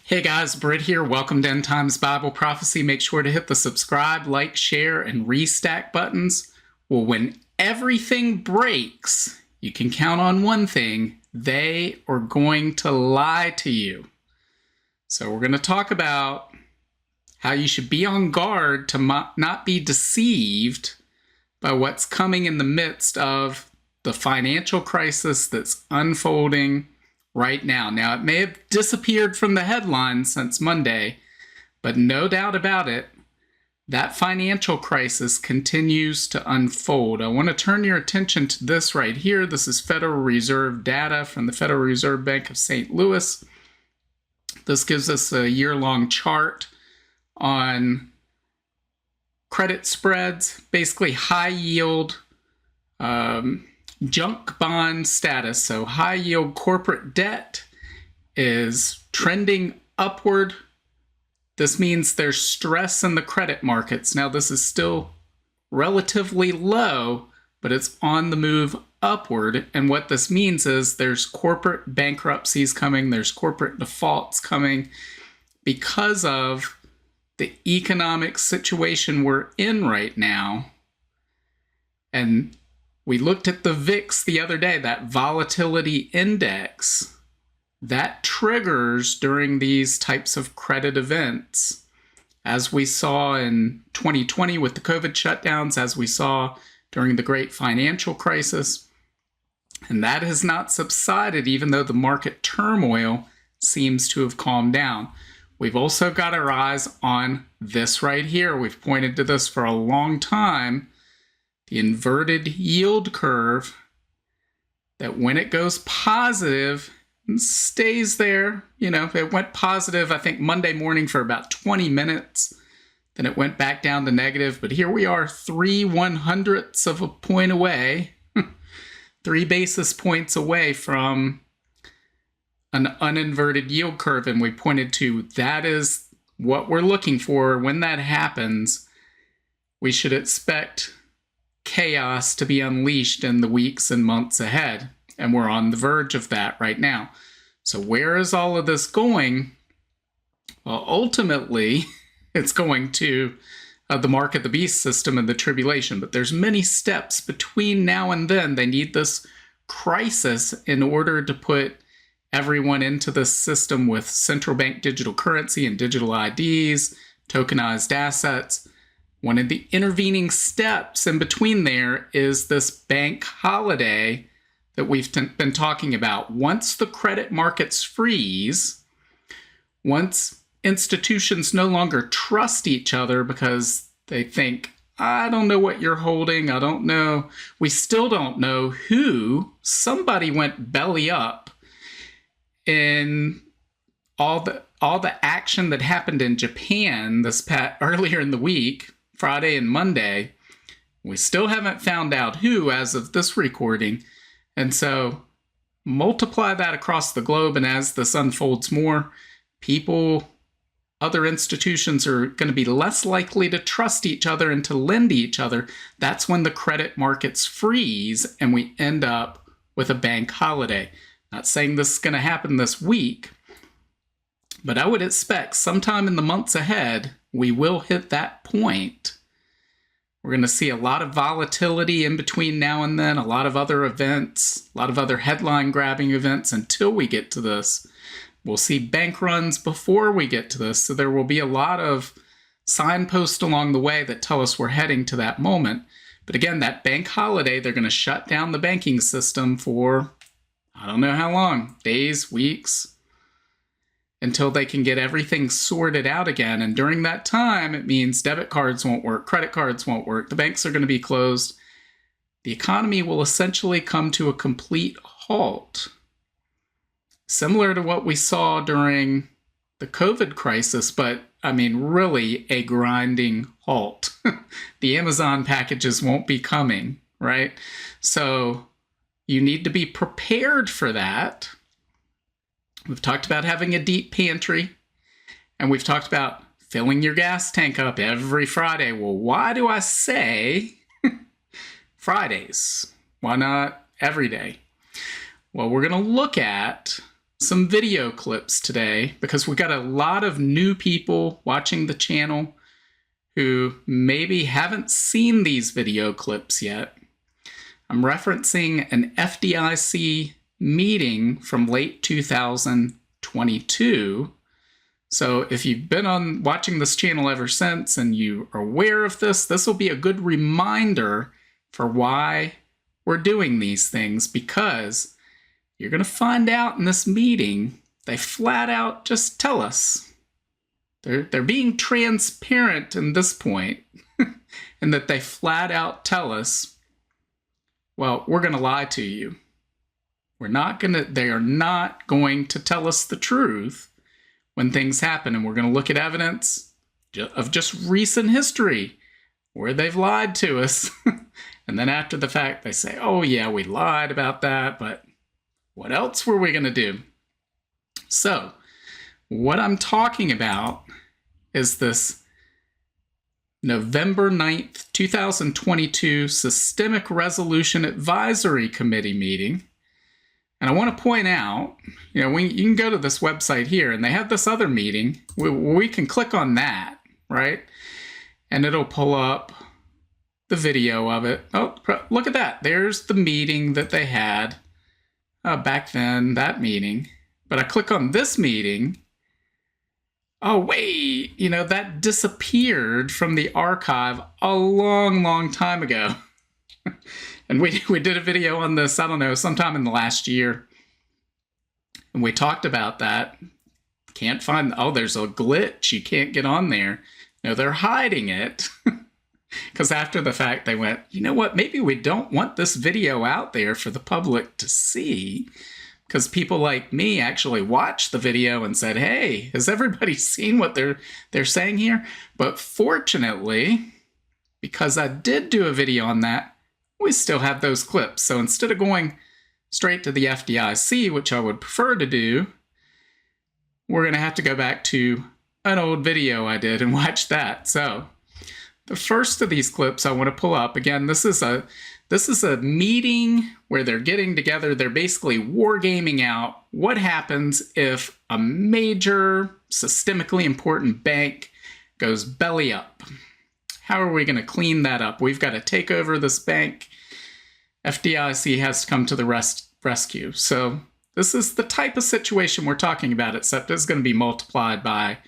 Hey guys, Britt here. Welcome to End Times Bible Prophecy. Make sure to hit the subscribe, like, share, and restack buttons. Well, when everything breaks, you can count on one thing. They are going to lie to you. So we're going to talk about how you should be on guard to not be deceived by what's coming in the midst of the financial crisis that's unfolding right now. Now, it may have disappeared from the headlines since Monday, but no doubt about it, that financial crisis continues to unfold. I want to turn your attention to this right here. This is Federal Reserve data from the Federal Reserve Bank of St. Louis. This gives us a year-long chart on credit spreads, basically high yield, junk bond status. So high yield corporate debt is trending upward. This means there's stress in the credit markets. Now, this is still relatively low, but it's on the move upward. And what this means is there's corporate bankruptcies coming, there's corporate defaults coming because of the economic situation we're in right now. And we looked at the VIX the other day, that volatility index, that triggers during these types of credit events, as we saw in 2020 with the COVID shutdowns, as we saw during the great financial crisis. And that has not subsided, even though the market turmoil seems to have calmed down. We've also got our eyes on this right here. We've pointed to this for a long time. The inverted yield curve, that when it goes positive, stays there. You know, it went positive, I think, Monday morning for about 20 minutes. Then it went back down to negative. But here we are, 3/100ths of a point away, 3 basis points away from an uninverted yield curve. And we pointed to that is what we're looking for. When that happens, we should expect chaos to be unleashed in the weeks and months ahead. And we're on the verge of that right now. So where is all of this going? Well, ultimately, it's going to the mark of the beast system and the tribulation. But there's many steps between now and then. They need this crisis in order to put everyone into this system with central bank digital currency and digital IDs, tokenized assets. One of the intervening steps in between there is this bank holiday that we've been talking about. Once the credit markets freeze, once institutions no longer trust each other because they think, I don't know what you're holding, I don't know. We still don't know who. Somebody went belly up in all the action that happened in Japan earlier in the week. Friday and Monday. We still haven't found out who as of this recording. And so multiply that across the globe, and as this unfolds more, people, other institutions are going to be less likely to trust each other and to lend to each other. That's when the credit markets freeze and we end up with a bank holiday. Not saying this is going to happen this week, but I would expect sometime in the months ahead, we will hit that point. We're going to see a lot of volatility in between now and then, a lot of other events, a lot of other headline-grabbing events until we get to this. We'll see bank runs before we get to this, so there will be a lot of signposts along the way that tell us we're heading to that moment. But again, that bank holiday, they're going to shut down the banking system for, I don't know how long, days, weeks, until they can get everything sorted out again. And during that time, it means debit cards won't work, credit cards won't work, the banks are going to be closed. The economy will essentially come to a complete halt. Similar to what we saw during the COVID crisis, but I mean, really a grinding halt. The Amazon packages won't be coming, right? So you need to be prepared for that. We've talked about having a deep pantry, and we've talked about filling your gas tank up every Friday. Well, why do I say Fridays? Why not every day? Well, we're going to look at some video clips today because we got a lot of new people watching the channel who maybe haven't seen these video clips yet. I'm referencing an FDIC meeting from late 2022. So if you've been watching this channel ever since and you are aware of this, this will be a good reminder for why we're doing these things, because you're going to find out in this meeting, they flat out just tell us. They're being transparent in this point, and that they flat out tell us, well, we're going to lie to you. They are not going to tell us the truth when things happen, and we're going to look at evidence of just recent history where they've lied to us. And then after the fact, they say, oh yeah, we lied about that, but what else were we going to do? So what I'm talking about is this November 9th, 2022 Systemic Resolution Advisory Committee meeting. And I want to point out, you can go to this website here and they have this other meeting. We can click on that, right? And it'll pull up the video of it. Oh, look at that. There's the meeting that they had back then, that meeting. But I click on this meeting. Oh, wait, that disappeared from the archive a long, long time ago. And we did a video on this, I don't know, sometime in the last year. And we talked about that. Can't find, there's a glitch. You can't get on there. No, they're hiding it. Because after the fact, they went, you know what, maybe we don't want this video out there for the public to see. Because people like me actually watched the video and said, hey, has everybody seen what they're saying here? But fortunately, because I did do a video on that, we still have those clips. So instead of going straight to the FDIC, which I would prefer to do, we're going to have to go back to an old video I did and watch that. So the first of these clips I want to pull up, again, this is a meeting where they're getting together. They're basically wargaming out what happens if a major systemically important bank goes belly up. How are we going to clean that up? We've got to take over this bank. FDIC has to come to the rescue. So this is the type of situation we're talking about, except it's going to be multiplied by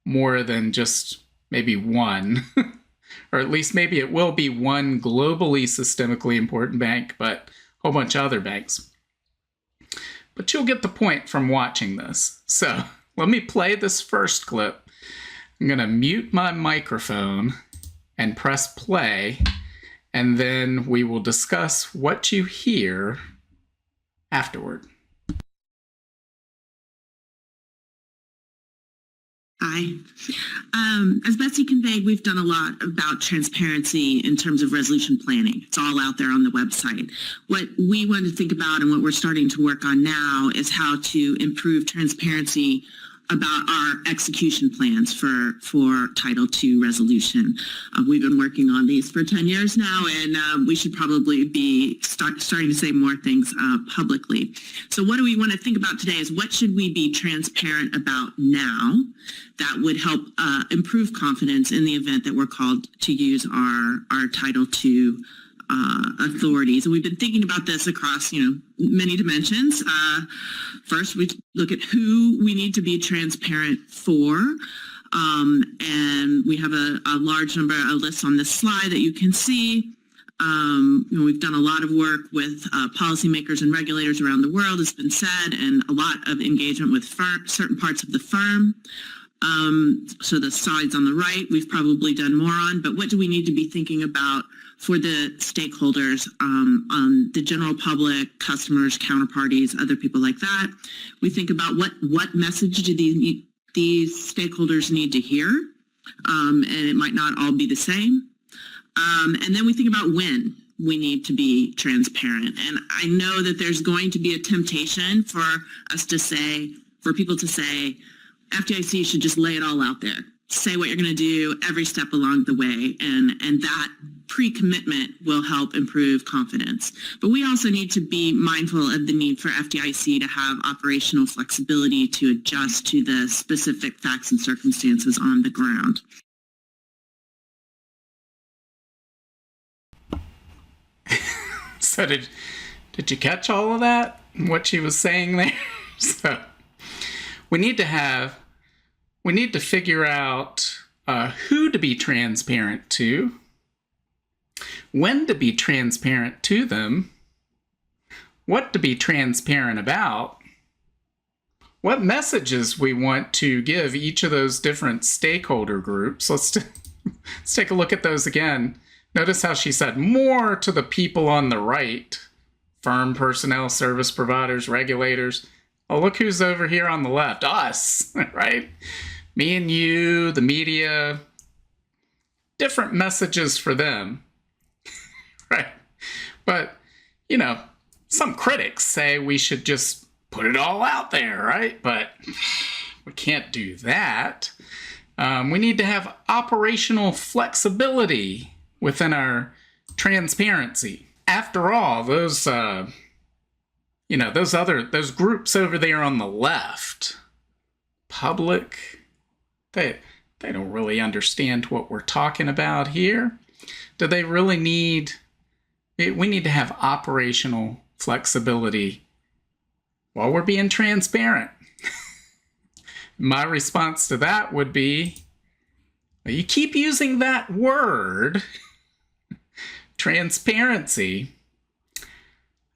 more than just maybe one. Or at least maybe it will be one globally systemically important bank, but a whole bunch of other banks. But you'll get the point from watching this. So let me play this first clip. I'm going to mute my microphone and press play, and then we will discuss what you hear afterward. Hi. As Betsy conveyed, we've done a lot about transparency in terms of resolution planning. It's all out there on the website. What we want to think about and what we're starting to work on now is how to improve transparency about our execution plans for Title II resolution. We've been working on these for 10 years now, and we should probably be starting to say more things publicly. So what do we want to think about today is what should we be transparent about now that would help improve confidence in the event that we're called to use our Title II authorities. And we've been thinking about this across, many dimensions. First, we look at who we need to be transparent for. And we have a large number of lists on this slide that you can see. We've done a lot of work with policymakers and regulators around the world, it's been said, and a lot of engagement with certain parts of the firm. So the slides on the right, we've probably done more on, but what do we need to be thinking about for the stakeholders, the general public, customers, counterparties, other people like that? We think about what message do these stakeholders need to hear, and it might not all be the same. And then we think about when we need to be transparent. And I know that there's going to be a temptation for us to say, for people to say, FDIC should just lay it all out there. say what you're going to do every step along the way, and that pre-commitment will help improve confidence. But we also need to be mindful of the need for FDIC to have operational flexibility to adjust to the specific facts and circumstances on the ground. So did you catch all of that? What she was saying there? So we need to figure out who to be transparent to, when to be transparent to them, what to be transparent about, what messages we want to give each of those different stakeholder groups. Let's take a look at those again. Notice how she said more to the people on the right, firm personnel, service providers, regulators. Oh, look who's over here on the left, us, right? Me and you, the media, different messages for them, right? But, some critics say we should just put it all out there, right? But we can't do that. We need to have operational flexibility within our transparency. After all, those groups over there on the left, public, they don't really understand what we're talking about here. Do they really need, we need to have operational flexibility while we're being transparent. My response to that would be, you keep using that word, transparency.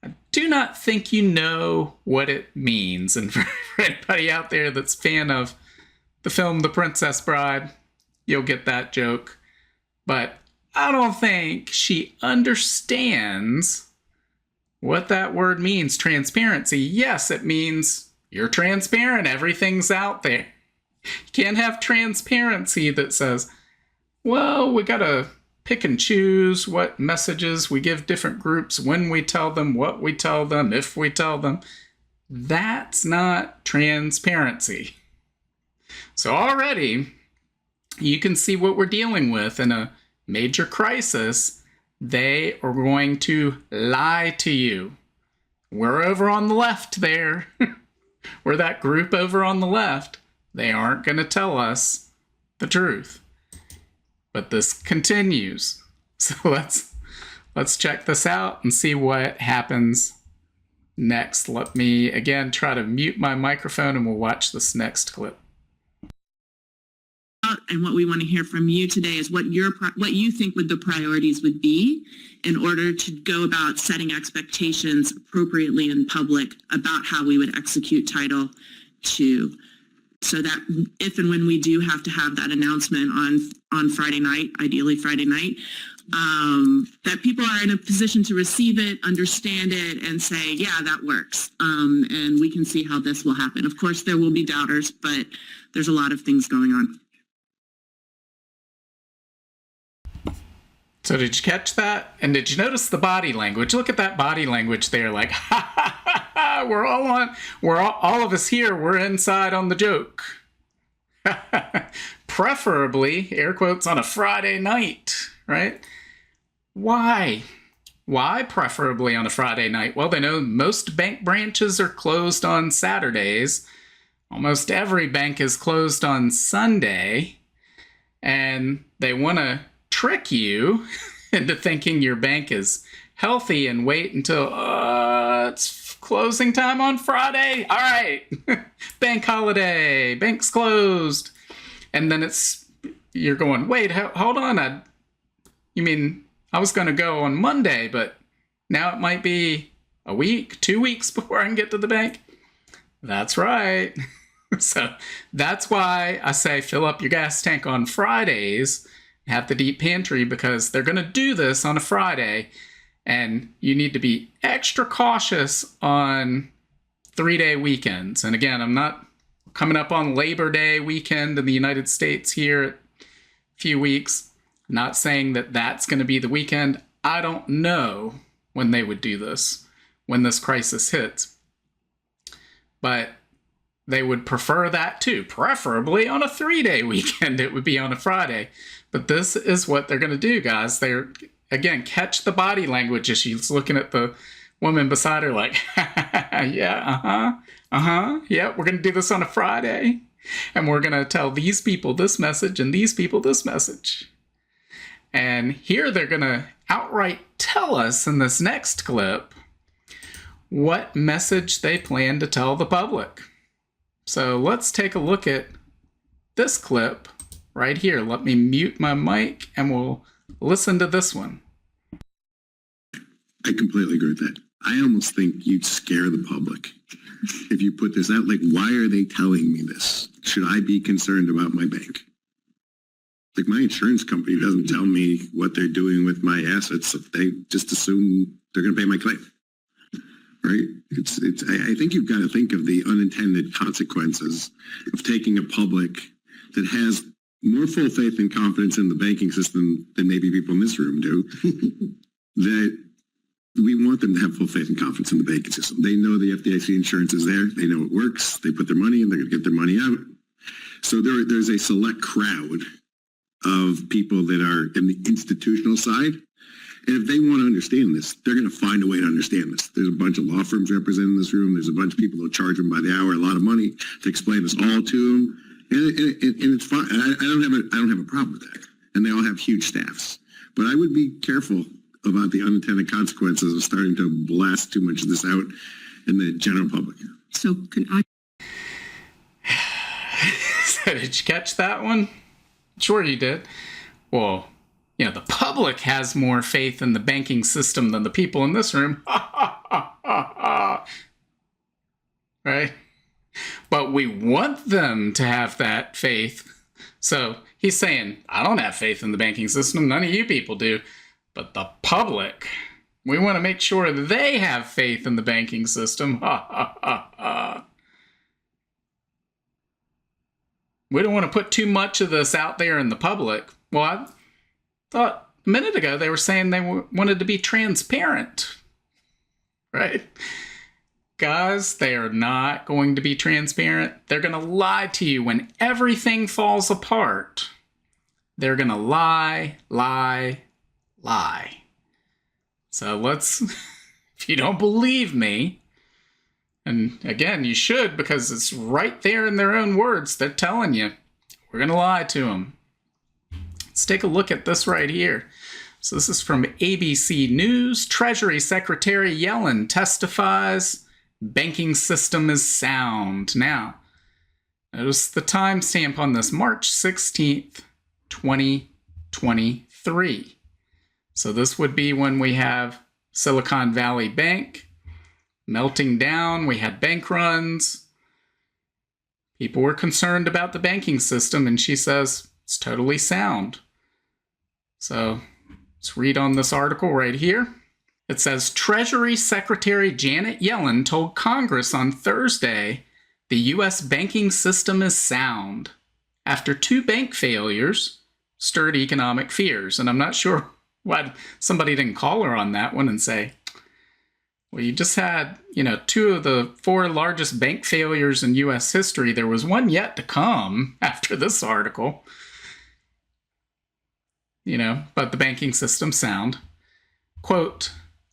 I do not think you know what it means. And for anybody out there that's a fan of the film The Princess Bride, you'll get that joke. But I don't think she understands what that word means, transparency. Yes, it means you're transparent. Everything's out there. You can't have transparency that says, well, we got to pick and choose what messages we give different groups, when we tell them, what we tell them, if we tell them. That's not transparency. So already, you can see what we're dealing with in a major crisis. They are going to lie to you. We're over on the left there. We're that group over on the left. They aren't going to tell us the truth. But this continues. So let's check this out and see what happens next. Let me again try to mute my microphone and we'll watch this next clip. And what we want to hear from you today is what you think the priorities would be in order to go about setting expectations appropriately in public about how we would execute Title II, so that if and when we do have to have that announcement on Friday night, ideally Friday night, that people are in a position to receive it, understand it, and say, yeah, that works. And we can see how this will happen. Of course, there will be doubters, but there's a lot of things going on. So did you catch that? And did you notice the body language? Look at that body language there, like, ha ha ha ha, all of us here, we're inside on the joke. Preferably, air quotes, on a Friday night, right? Why? Why preferably on a Friday night? Well, they know most bank branches are closed on Saturdays. Almost every bank is closed on Sunday. And they want to trick you into thinking your bank is healthy and wait until it's closing time on Friday. All right, bank holiday, bank's closed. And then you're going, wait, hold on. You mean I was going to go on Monday, but now it might be a week, 2 weeks before I can get to the bank? That's right. So that's why I say fill up your gas tank on Fridays, have the deep pantry, because they're going to do this on a Friday, and you need to be extra cautious on 3-day weekends. And again, I'm not coming up on Labor Day weekend in the United States here in a few weeks. I'm not saying that that's going to be the weekend. I don't know when they would do this, when this crisis hits. But they would prefer that too. Preferably on a 3-day weekend, it would be on a Friday. But this is what they're going to do, guys. They're, again, catch the body language as she's looking at the woman beside her like, yeah, yeah, we're going to do this on a Friday. And we're going to tell these people this message and these people this message. And here they're going to outright tell us in this next clip what message they plan to tell the public. So let's take a look at this clip right here. Let me mute my mic and we'll listen to this one. I completely agree with that. I almost think you'd scare the public if you put this out. Like, why are they telling me this? Should I be concerned about my bank? Like, my insurance company doesn't tell me what they're doing with my assets. They just assume they're going to pay my claim. Right? I think you've got to think of the unintended consequences of taking a public that has more full faith and confidence in the banking system than maybe people in this room do. That we want them to have full faith and confidence in the banking system. They know the FDIC insurance is there. They know it works. They put their money in. They're going to get their money out. So there's a select crowd of people that are in the institutional side. And if they want to understand this, they're going to find a way to understand this. There's a bunch of law firms represented in this room. There's a bunch of people that will charge them by the hour a lot of money to explain this all to them. And it's fine. I don't have a problem with that. And they all have huge staffs. But I would be careful about the unintended consequences of starting to blast too much of this out in the general public. So can I? So did you catch that one? Sure you did. Well, you know, the public has more faith in the banking system than the people in this room. Right? But we want them to have that faith. So he's saying, I don't have faith in the banking system. None of you people do. But the public, we want to make sure they have faith in the banking system. We don't want to put too much of this out there in the public. Well, I thought a minute ago they were saying they wanted to be transparent, right? Guys, they are not going to be transparent. They're going to lie to you when everything falls apart. They're going to lie. So let's, if you don't believe me, and again, you should, because it's right there in their own words. They're telling you, we're going to lie to them. Let's take a look at this right here. So this is from ABC News. Treasury Secretary Yellen testifies banking system is sound. Now, notice the timestamp on this, March 16th, 2023. So this would be when we have Silicon Valley Bank melting down. We had bank runs. People were concerned about the banking system, and she says it's totally sound. So let's read on this article right here. It says, Treasury Secretary Janet Yellen told Congress on Thursday the U.S. banking system is sound after 2 bank failures stirred economic fears. And I'm not sure why somebody didn't call her on that one and say, well, you just had, 2 of the 4 largest bank failures in U.S. history. There was one yet to come after this article. But the banking system's sound. Quote,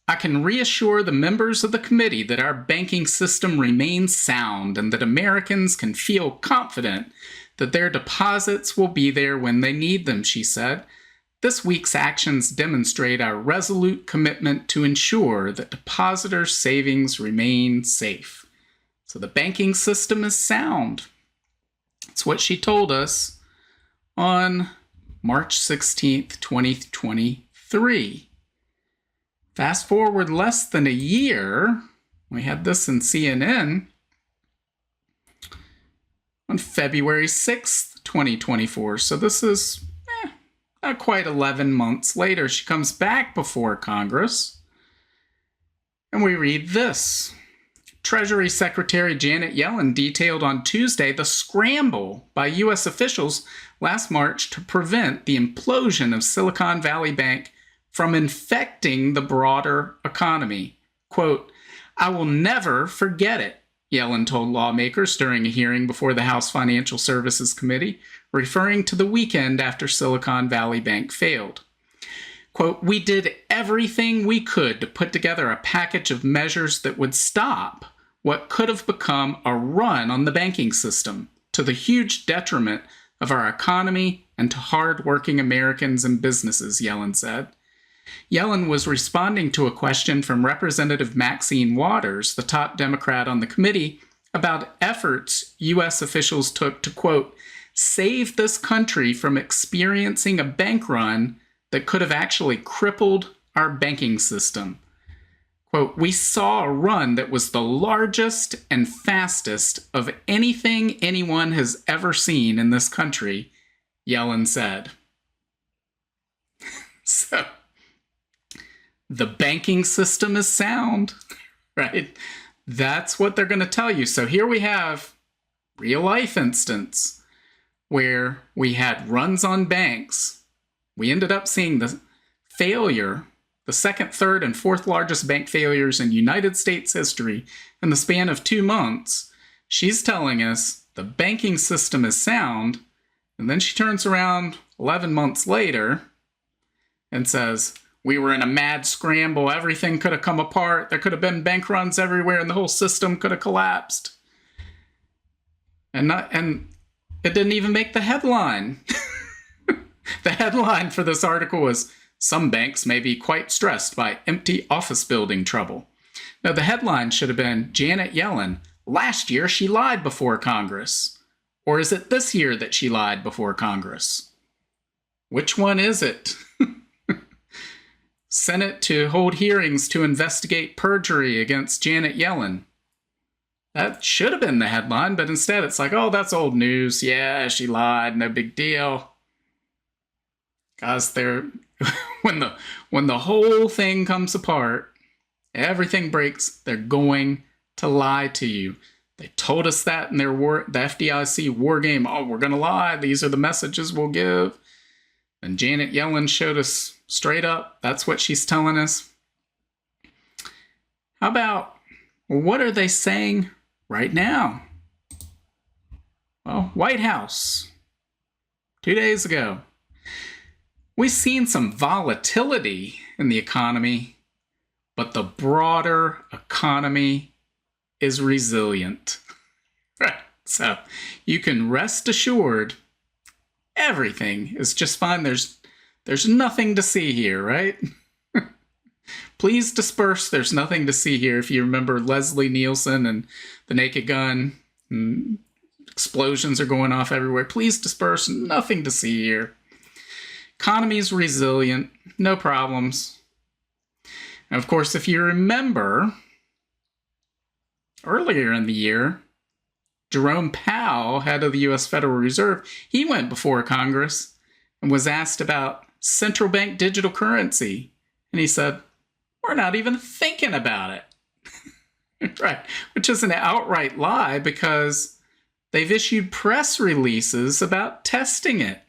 I can reassure the members of the committee that our banking system remains sound and that Americans can feel confident that their deposits will be there when they need them, she said. This week's actions demonstrate our resolute commitment to ensure that depositors' savings remain safe. So the banking system is sound. That's what she told us on March 16th, 2023. Fast forward less than a year, we had this in CNN on February 6th, 2024. So this is not quite 11 months later. She comes back before Congress, and we read this. Treasury Secretary Janet Yellen detailed on Tuesday the scramble by U.S. officials last March to prevent the implosion of Silicon Valley Bank from infecting the broader economy. Quote, I will never forget it, Yellen told lawmakers during a hearing before the House Financial Services Committee, referring to the weekend after Silicon Valley Bank failed. Quote, "We did everything we could to put together a package of measures that would stop what could have become a run on the banking system, to the huge detriment of our economy and to hard-working Americans and businesses," Yellen said. Yellen was responding to a question from Representative Maxine Waters, the top Democrat on the committee, about efforts U.S. officials took to, quote, "save this country from experiencing a bank run that could have actually crippled our banking system." Quote, "We saw a run that was the largest and fastest of anything anyone has ever seen in this country," Yellen said. So, the banking system is sound, right? That's what they're going to tell you. So here we have real life instance where we had runs on banks. We ended up seeing the failure, the second, third, and fourth largest bank failures in United States history in the span of 2 months. She's telling us the banking system is sound, and then she turns around 11 months later and says, we were in a mad scramble. Everything could have come apart. There could have been bank runs everywhere, and the whole system could have collapsed. And it didn't even make the headline. The headline for this article was, "Some banks may be quite stressed by empty office building trouble." Now, the headline should have been, "Janet Yellen, last year she lied before Congress." Or is it this year that she lied before Congress? Which one is it? Senate to hold hearings to investigate perjury against Janet Yellen. That should have been the headline, but instead it's like, oh, that's old news. Yeah, she lied. No big deal. Guys, when the whole thing comes apart, everything breaks, they're going to lie to you. They told us that in the FDIC war game. Oh, we're going to lie. These are the messages we'll give. And Janet Yellen showed us straight up. That's what she's telling us. How about, what are they saying right now? Well, White House, 2 days ago. We've seen some volatility in the economy, but the broader economy is resilient. Right. So you can rest assured everything is just fine. There's nothing to see here, right? Please disperse. There's nothing to see here. If you remember Leslie Nielsen and the Naked Gun, explosions are going off everywhere. Please disperse. Nothing to see here. Economy's resilient. No problems. And of course, if you remember, earlier in the year, Jerome Powell, head of the U.S. Federal Reserve, he went before Congress and was asked about central bank digital currency. And he said, we're not even thinking about it. Right. Which is an outright lie because they've issued press releases about testing it.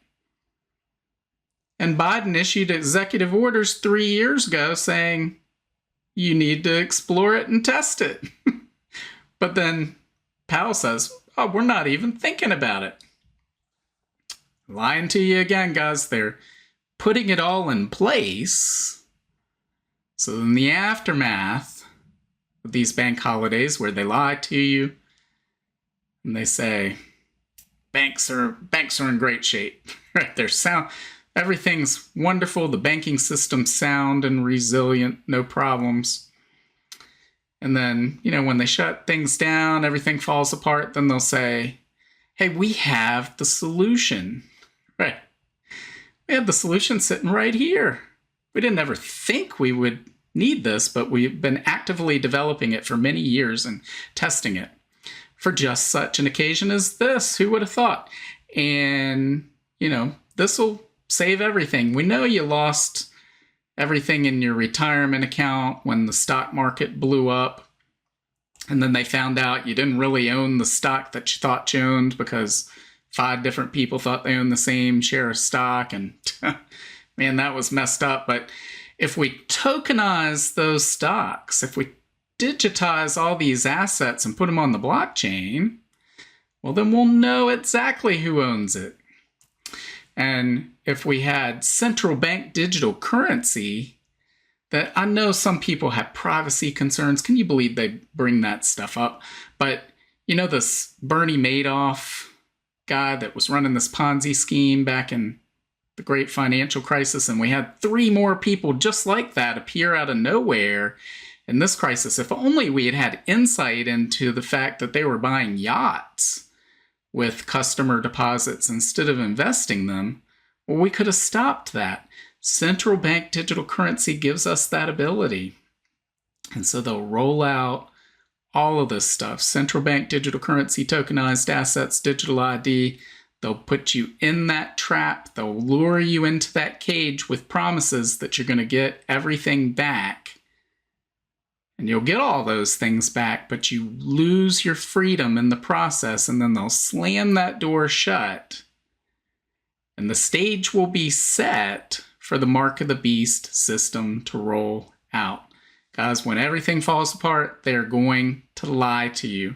And Biden issued executive orders 3 years ago saying, you need to explore it and test it. But then Powell says, oh, we're not even thinking about it. Lying to you again, guys. They're putting it all in place. So in the aftermath of these bank holidays where they lie to you and they say, banks are in great shape. Right? They're sound. Everything's wonderful. The banking system's sound and resilient. No problems. And then, when they shut things down, everything falls apart, then they'll say, hey, we have the solution. Right. We have the solution sitting right here. We didn't ever think we would need this, but we've been actively developing it for many years and testing it for just such an occasion as this. Who would have thought? And, this will save everything. We know you lost everything in your retirement account when the stock market blew up. And then they found out you didn't really own the stock that you thought you owned because 5 different people thought they owned the same share of stock. And man, that was messed up. But if we tokenize those stocks, if we digitize all these assets and put them on the blockchain, well, then we'll know exactly who owns it. And if we had central bank digital currency, that I know some people have privacy concerns. Can you believe they bring that stuff up? But you know this Bernie Madoff guy that was running this Ponzi scheme back in the great financial crisis, and we had 3 more people just like that appear out of nowhere in this crisis. If only we had had insight into the fact that they were buying yachts with customer deposits instead of investing them, well, we could have stopped that. Central bank digital currency gives us that ability. And so they'll roll out all of this stuff. Central bank digital currency, tokenized assets, digital ID. They'll put you in that trap. They'll lure you into that cage with promises that you're going to get everything back. And you'll get all those things back, but you lose your freedom in the process, and then they'll slam that door shut. And the stage will be set for the mark of the beast system to roll out. Guys, when everything falls apart, they're going to lie to you.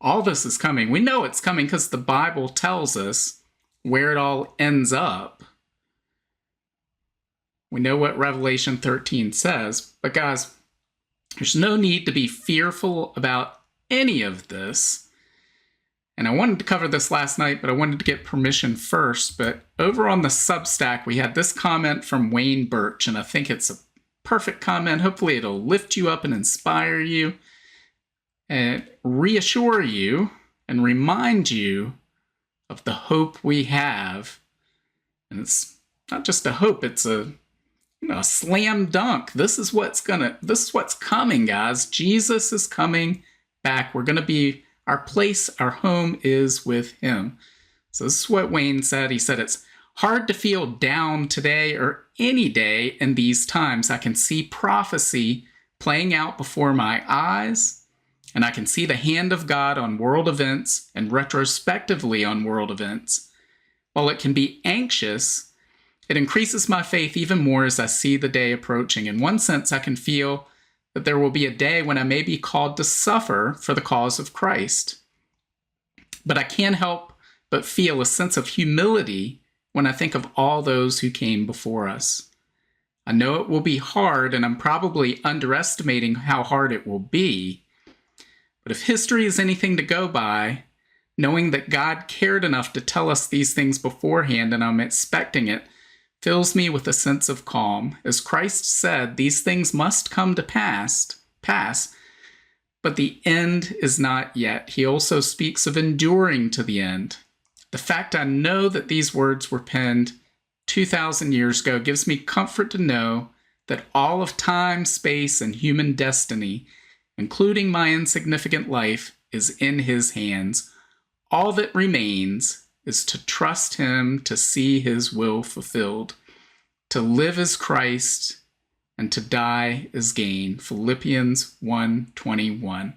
All this is coming. We know it's coming because the Bible tells us where it all ends up. We know what Revelation 13 says. But guys, there's no need to be fearful about any of this. And I wanted to cover this last night, but I wanted to get permission first. But over on the Substack, we had this comment from Wayne Birch, and I think it's a perfect comment. Hopefully it'll lift you up and inspire you and reassure you and remind you of the hope we have. And it's not just a hope, it's a slam dunk. This is what's coming, guys. Jesus is coming back. We're going to be, our place, our home is with him. So this is what Wayne said. He said, it's hard to feel down today or any day in these times. I can see prophecy playing out before my eyes, and I can see the hand of God on world events and retrospectively on world events. While it can be anxious, it increases my faith even more as I see the day approaching. In one sense, I can feel that there will be a day when I may be called to suffer for the cause of Christ. But I can't help but feel a sense of humility when I think of all those who came before us. I know it will be hard, and I'm probably underestimating how hard it will be. But if history is anything to go by, knowing that God cared enough to tell us these things beforehand and I'm expecting it, fills me with a sense of calm. As Christ said, these things must come to pass, but the end is not yet. He also speaks of enduring to the end. The fact I know that these words were penned 2,000 years ago gives me comfort to know that all of time, space, and human destiny, including my insignificant life, is in his hands. All that remains is to trust him to see his will fulfilled. To live as Christ and to die is gain. Philippians 1:21.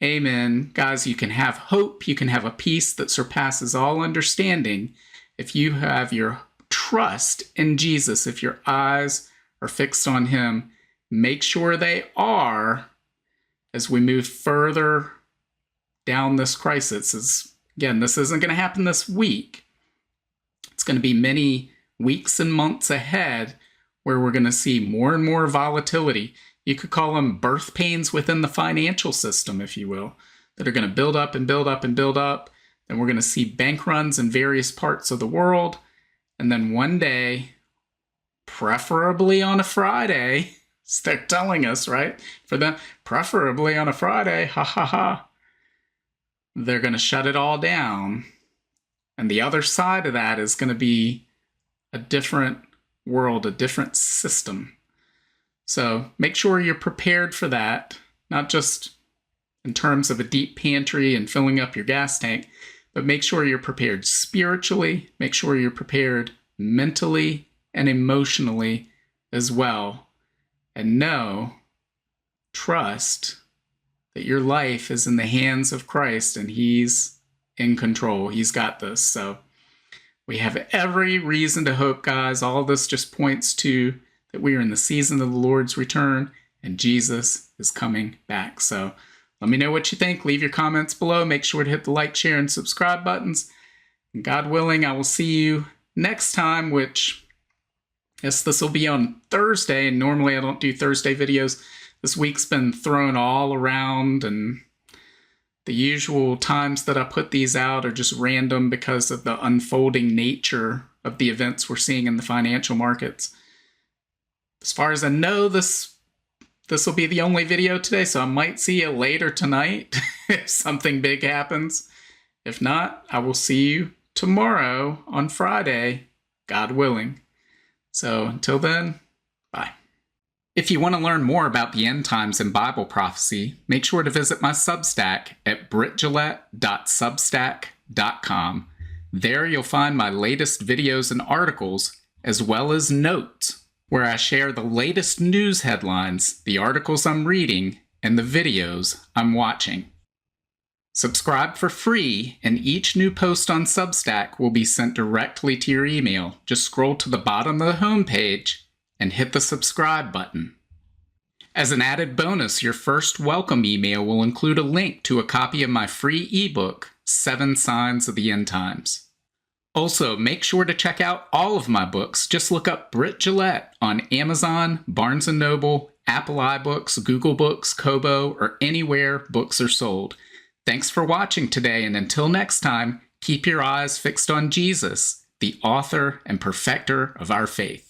Amen. Guys, you can have hope. You can have a peace that surpasses all understanding if you have your trust in Jesus, if your eyes are fixed on him. Make sure they are as we move further down this crisis. Again, this isn't going to happen this week. It's going to be many weeks and months ahead where we're going to see more and more volatility. You could call them birth pains within the financial system, if you will, that are going to build up and build up and build up. Then we're going to see bank runs in various parts of the world. And then one day, preferably on a Friday, as they're telling us, right? For them, preferably on a Friday, ha ha ha. They're going to shut it all down. And the other side of that is going to be a different world, a different system. So make sure you're prepared for that, not just in terms of a deep pantry and filling up your gas tank, but make sure you're prepared spiritually, make sure you're prepared mentally and emotionally as well. And trust that your life is in the hands of Christ and he's in control. He's got this. So we have every reason to hope, guys. All this just points to that we are in the season of the Lord's return. and Jesus is coming back. So let me know what you think. Leave your comments below. Make sure to hit the like, share, and subscribe buttons. And God willing, I will see you next time, which I guess this will be on Thursday. And normally I don't do Thursday videos. This week's been thrown all around, and the usual times that I put these out are just random because of the unfolding nature of the events we're seeing in the financial markets. As far as I know, this will be the only video today, so I might see you later tonight if something big happens. If not, I will see you tomorrow on Friday, God willing. So until then, bye. If you want to learn more about the end times and Bible prophecy, make sure to visit my Substack at brittgillette.substack.com. There you'll find my latest videos and articles, as well as notes, where I share the latest news headlines, the articles I'm reading, and the videos I'm watching. Subscribe for free, and each new post on Substack will be sent directly to your email. Just scroll to the bottom of the homepage and hit the subscribe button. As an added bonus, your first welcome email will include a link to a copy of my free ebook, 7 Signs of the End Times. Also, make sure to check out all of my books. Just look up Britt Gillette on Amazon, Barnes & Noble, Apple iBooks, Google Books, Kobo, or anywhere books are sold. Thanks for watching today, and until next time, keep your eyes fixed on Jesus, the author and perfecter of our faith.